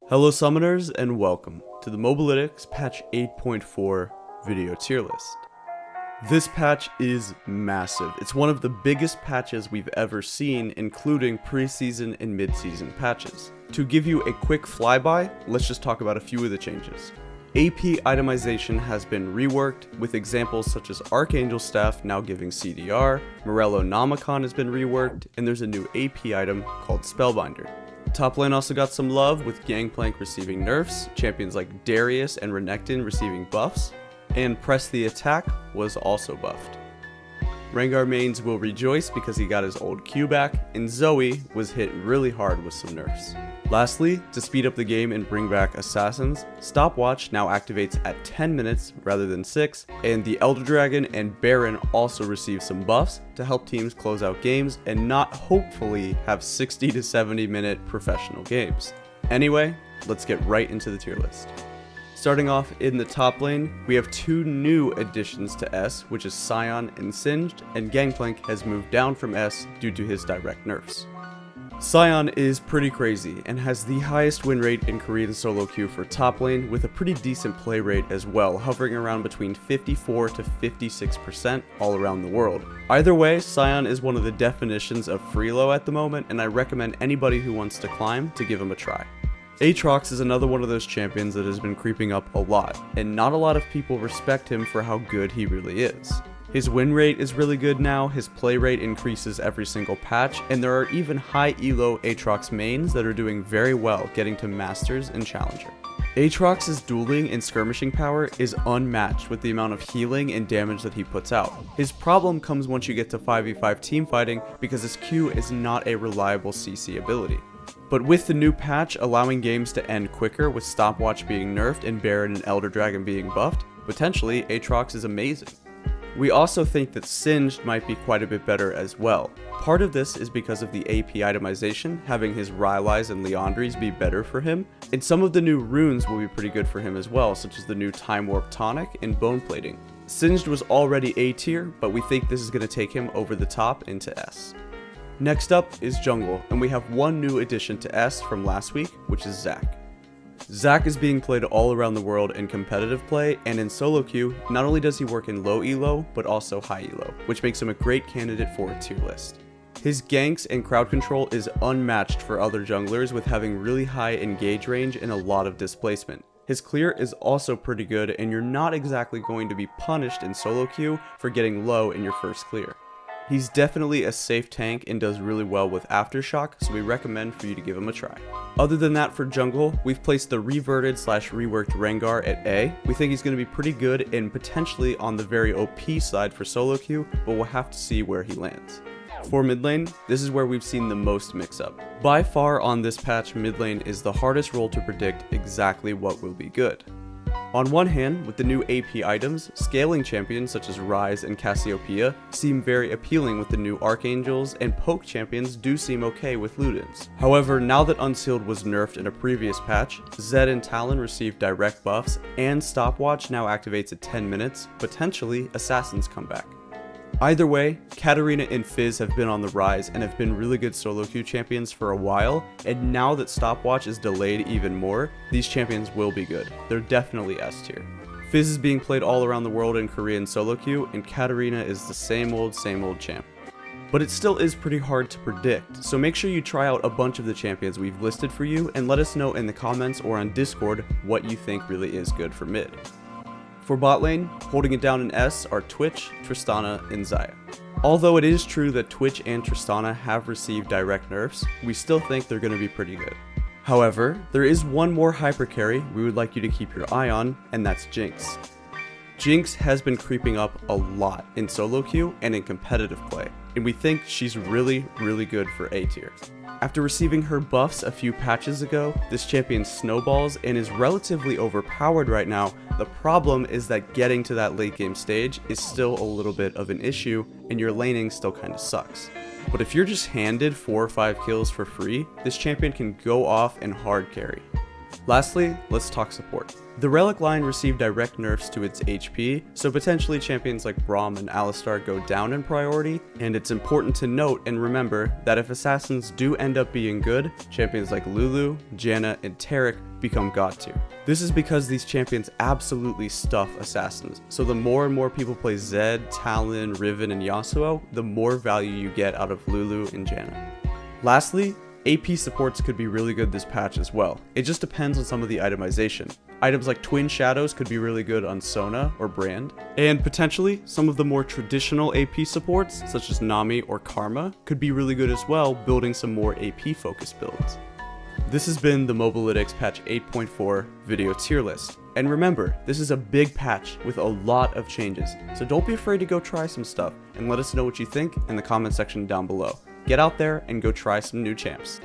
Hello summoners and welcome to the Mobalytics patch 8.4 video tier list. This patch is massive. It's one of the biggest patches we've ever seen, including preseason and mid-season patches. To give you a quick flyby, let's just talk about a few of the changes. AP itemization has been reworked, with examples such as Archangel Staff now giving CDR, Morello Nomicon has been reworked, and there's a new AP item called Spellbinder. Top lane also got some love, with Gangplank receiving nerfs, champions like Darius and Renekton receiving buffs, and Press the Attack was also buffed. Rengar mains will rejoice because he got his old Q back, and Zoe was hit really hard with some nerfs. Lastly, to speed up the game and bring back assassins, Stopwatch now activates at 10 minutes rather than 6, and the Elder Dragon and Baron also receive some buffs to help teams close out games and not hopefully have 60 to 70 minute professional games. Anyway, let's get right into the tier list. Starting off in the top lane, we have two new additions to S, which is Sion and Singed, and Gangplank has moved down from S due to his direct nerfs. Sion is pretty crazy and has the highest win rate in Korean solo queue for top lane, with a pretty decent play rate as well, hovering around between 54 to 56% all around the world. Either way, Sion is one of the definitions of freelo at the moment, and I recommend anybody who wants to climb to give him a try. Aatrox is another one of those champions that has been creeping up a lot, and not a lot of people respect him for how good he really is. His win rate is really good now, his play rate increases every single patch, and there are even high elo Aatrox mains that are doing very well getting to Masters and Challenger. Aatrox's dueling and skirmishing power is unmatched with the amount of healing and damage that he puts out. His problem comes once you get to 5v5 teamfighting because his Q is not a reliable CC ability. But with the new patch allowing games to end quicker, with Stopwatch being nerfed and Baron and Elder Dragon being buffed, potentially Aatrox is amazing. We also think that Singed might be quite a bit better as well. Part of this is because of the AP itemization, having his Rylai's and Liandry's be better for him, and some of the new runes will be pretty good for him as well, such as the new Time Warp Tonic and Bone Plating. Singed was already A tier, but we think this is going to take him over the top into S. Next up is Jungle, and we have one new addition to S from last week, which is Zac. Zac is being played all around the world in competitive play, and in solo queue, not only does he work in low elo, but also high elo, which makes him a great candidate for a tier list. His ganks and crowd control is unmatched for other junglers, with having really high engage range and a lot of displacement. His clear is also pretty good, and you're not exactly going to be punished in solo queue for getting low in your first clear. He's definitely a safe tank and does really well with Aftershock, so we recommend for you to give him a try. Other than that, for jungle, we've placed the reverted/reworked Rengar at A. We think he's going to be pretty good and potentially on the very OP side for solo queue, but we'll have to see where he lands. For mid lane, this is where we've seen the most mix-up. By far on this patch, mid lane is the hardest role to predict exactly what will be good. On one hand, with the new AP items, scaling champions such as Ryze and Cassiopeia seem very appealing with the new Archangels, and poke champions do seem okay with Ludens. However, now that Unsealed was nerfed in a previous patch, Zed and Talon received direct buffs, and Stopwatch now activates at 10 minutes, potentially Assassins come back. Either way, Katarina and Fizz have been on the rise and have been really good solo queue champions for a while, and now that Stopwatch is delayed even more, these champions will be good. They're definitely S tier. Fizz is being played all around the world in Korean solo queue, and Katarina is the same old champ. But it still is pretty hard to predict, so make sure you try out a bunch of the champions we've listed for you, and let us know in the comments or on Discord what you think really is good for mid. For bot lane, holding it down in S are Twitch, Tristana, and Xayah. Although it is true that Twitch and Tristana have received direct nerfs, we still think they're going to be pretty good. However, there is one more hyper carry we would like you to keep your eye on, and that's Jinx. Jinx has been creeping up a lot in solo queue and in competitive play, and we think she's really good for A tier. After receiving her buffs a few patches ago, this champion snowballs and is relatively overpowered right now. The problem is that getting to that late game stage is still a little bit of an issue, and your laning still kinda sucks. But if you're just handed 4 or 5 kills for free, this champion can go off and hard carry. Lastly, let's talk support. The Relic line received direct nerfs to its HP, so potentially champions like Braum and Alistar go down in priority, and it's important to note and remember that if assassins do end up being good, champions like Lulu, Janna, and Taric become god tier. This is because these champions absolutely stuff assassins, so the more and more people play Zed, Talon, Riven, and Yasuo, the more value you get out of Lulu and Janna. Lastly, AP supports could be really good this patch as well. It just depends on some of the itemization. Items like Twin Shadows could be really good on Sona or Brand, and potentially some of the more traditional AP supports, such as Nami or Karma, could be really good as well, building some more AP focused builds. This has been the Mobalytics patch 8.4 video tier list. And remember, this is a big patch with a lot of changes, so don't be afraid to go try some stuff and let us know what you think in the comment section down below. Get out there and go try some new champs.